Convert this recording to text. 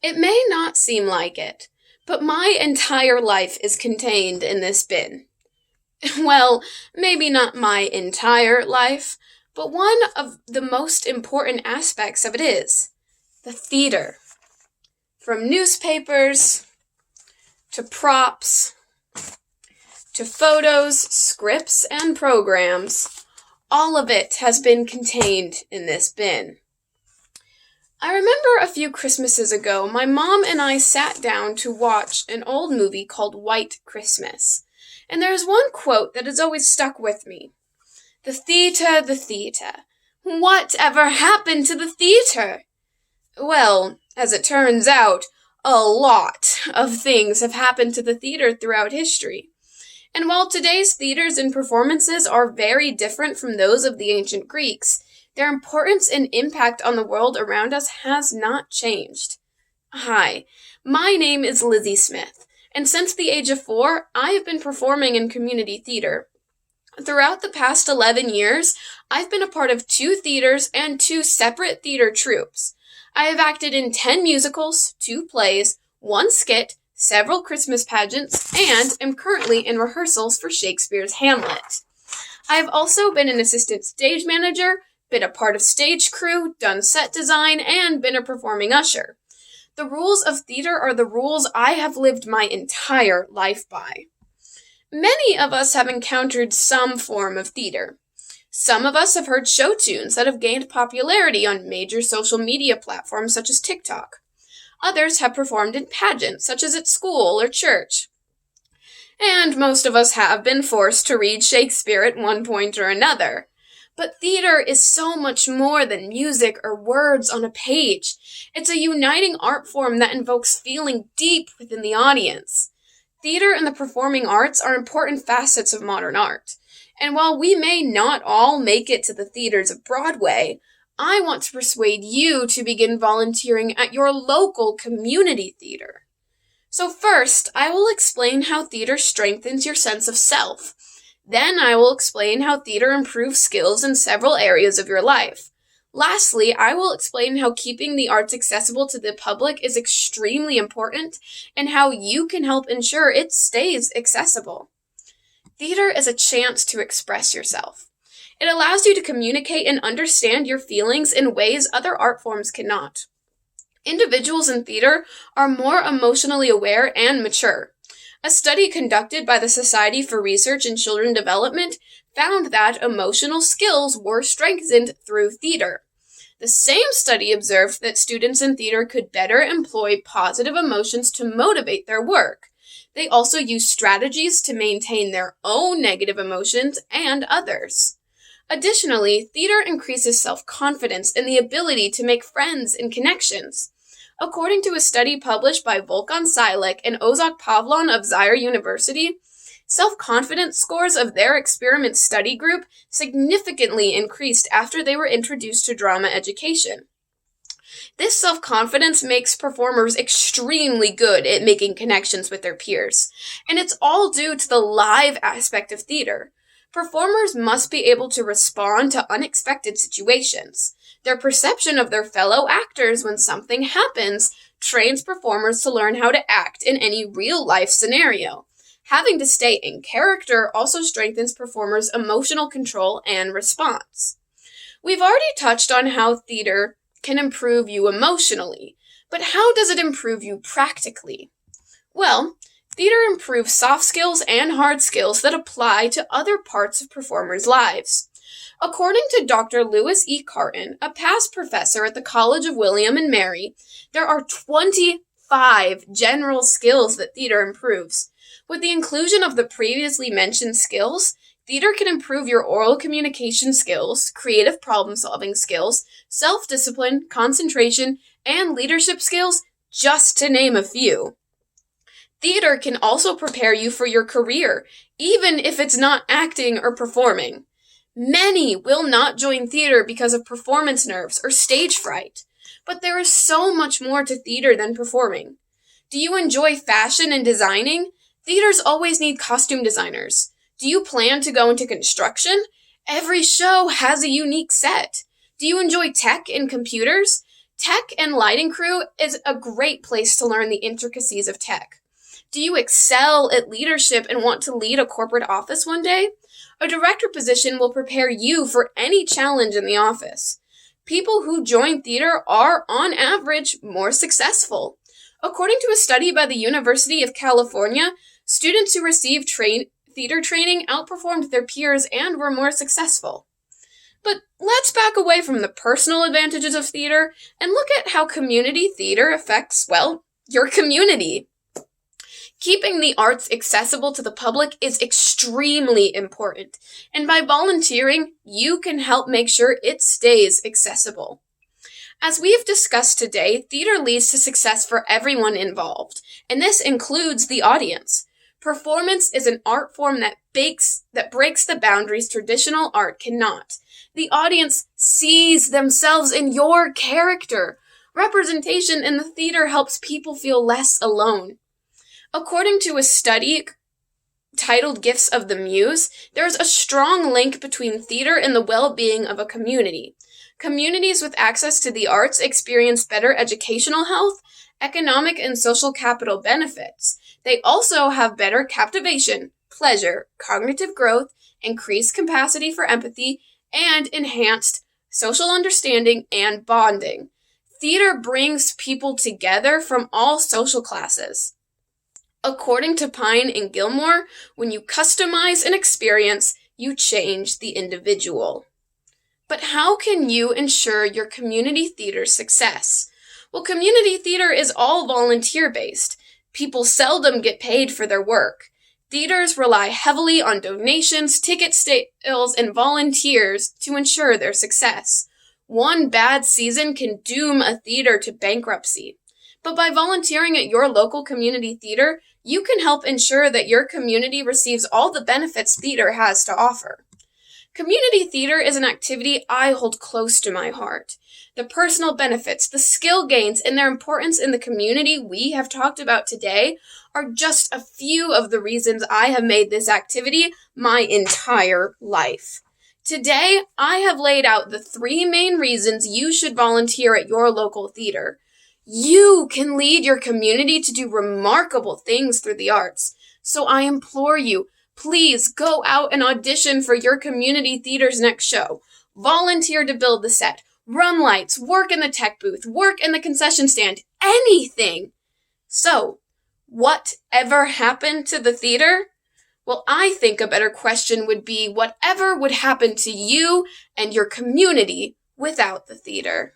It may not seem like it, but my entire life is contained in this bin. Well, maybe not my entire life, but one of the most important aspects of it is the theater. From newspapers, to props, to photos, scripts, and programs, all of it has been contained in this bin. I remember a few Christmases ago, my mom and I sat down to watch an old movie called White Christmas. And there's one quote that has always stuck with me. The theater, the theater. Whatever happened to the theater? Well, as it turns out, a lot of things have happened to the theater throughout history. And while today's theaters and performances are very different from those of the ancient Greeks, their importance and impact on the world around us has not changed. Hi, my name is Lizzy Smith, and since the age of 4, I have been performing in community theater. Throughout the past 11 years, I've been a part of 2 theaters and 2 separate theater troupes. I have acted in 10 musicals, 2 plays, 1 skit, several Christmas pageants, and am currently in rehearsals for Shakespeare's Hamlet. I have also been an assistant stage manager, been a part of stage crew, done set design, and been a performing usher. The rules of theater are the rules I have lived my entire life by. Many of us have encountered some form of theater. Some of us have heard show tunes that have gained popularity on major social media platforms such as TikTok. Others have performed in pageants, such as at school or church. And most of us have been forced to read Shakespeare at one point or another. But theater is so much more than music or words on a page. It's a uniting art form that invokes feeling deep within the audience. Theater and the performing arts are important facets of modern art. And while we may not all make it to the theaters of Broadway, I want to persuade you to begin volunteering at your local community theater. So first, I will explain how theater strengthens your sense of self. Then I will explain how theater improves skills in several areas of your life. Lastly, I will explain how keeping the arts accessible to the public is extremely important and how you can help ensure it stays accessible. Theater is a chance to express yourself. It allows you to communicate and understand your feelings in ways other art forms cannot. Individuals in theater are more emotionally aware and mature. A study conducted by the Society for Research in Children Development found that emotional skills were strengthened through theater. The same study observed that students in theater could better employ positive emotions to motivate their work. They also used strategies to maintain their own negative emotions and others. Additionally, theater increases self-confidence and the ability to make friends and connections. According to a study published by Volkan Silek and Ozak Pavlon of Zaire University, self-confidence scores of their experiment study group significantly increased after they were introduced to drama education. This self-confidence makes performers extremely good at making connections with their peers, and it's all due to the live aspect of theater. Performers must be able to respond to unexpected situations. Their perception of their fellow actors when something happens trains performers to learn how to act in any real-life scenario. Having to stay in character also strengthens performers' emotional control and response. We've already touched on how theater can improve you emotionally, but how does it improve you practically? Well, theater improves soft skills and hard skills that apply to other parts of performers' lives. According to Dr. Lewis E. Carton, a past professor at the College of William and Mary, there are 25 general skills that theater improves. With the inclusion of the previously mentioned skills, theater can improve your oral communication skills, creative problem-solving skills, self-discipline, concentration, and leadership skills, just to name a few. Theater can also prepare you for your career, even if it's not acting or performing. Many will not join theater because of performance nerves or stage fright, but there is so much more to theater than performing. Do you enjoy fashion and designing? Theaters always need costume designers. Do you plan to go into construction? Every show has a unique set. Do you enjoy tech and computers? Tech and lighting crew is a great place to learn the intricacies of tech. Do you excel at leadership and want to lead a corporate office one day? A director position will prepare you for any challenge in the office. People who join theater are, on average, more successful. According to a study by the University of California, students who received theater training outperformed their peers and were more successful. But let's back away from the personal advantages of theater and look at how community theater affects, well, your community. Keeping the arts accessible to the public is extremely important, and by volunteering, you can help make sure it stays accessible. As we have discussed today, theater leads to success for everyone involved, and this includes the audience. Performance is an art form that breaks the boundaries traditional art cannot. The audience sees themselves in your character. Representation in the theater helps people feel less alone. According to a study titled Gifts of the Muse, there is a strong link between theater and the well-being of a community. Communities with access to the arts experience better educational health, economic and social capital benefits. They also have better captivation, pleasure, cognitive growth, increased capacity for empathy, and enhanced social understanding and bonding. Theater brings people together from all social classes. According to Pine and Gilmore, when you customize an experience, you change the individual. But how can you ensure your community theater's success? Well, community theater is all volunteer-based. People seldom get paid for their work. Theaters rely heavily on donations, ticket sales, and volunteers to ensure their success. One bad season can doom a theater to bankruptcy. But by volunteering at your local community theater, you can help ensure that your community receives all the benefits theater has to offer. Community theater is an activity I hold close to my heart. The personal benefits, the skill gains, and their importance in the community we have talked about today are just a few of the reasons I have made this activity my entire life. Today, I have laid out the 3 main reasons you should volunteer at your local theater. You can lead your community to do remarkable things through the arts. So I implore you, please go out and audition for your community theater's next show. Volunteer to build the set, run lights, work in the tech booth, work in the concession stand, anything. So, whatever happened to the theater? Well, I think a better question would be whatever would happen to you and your community without the theater.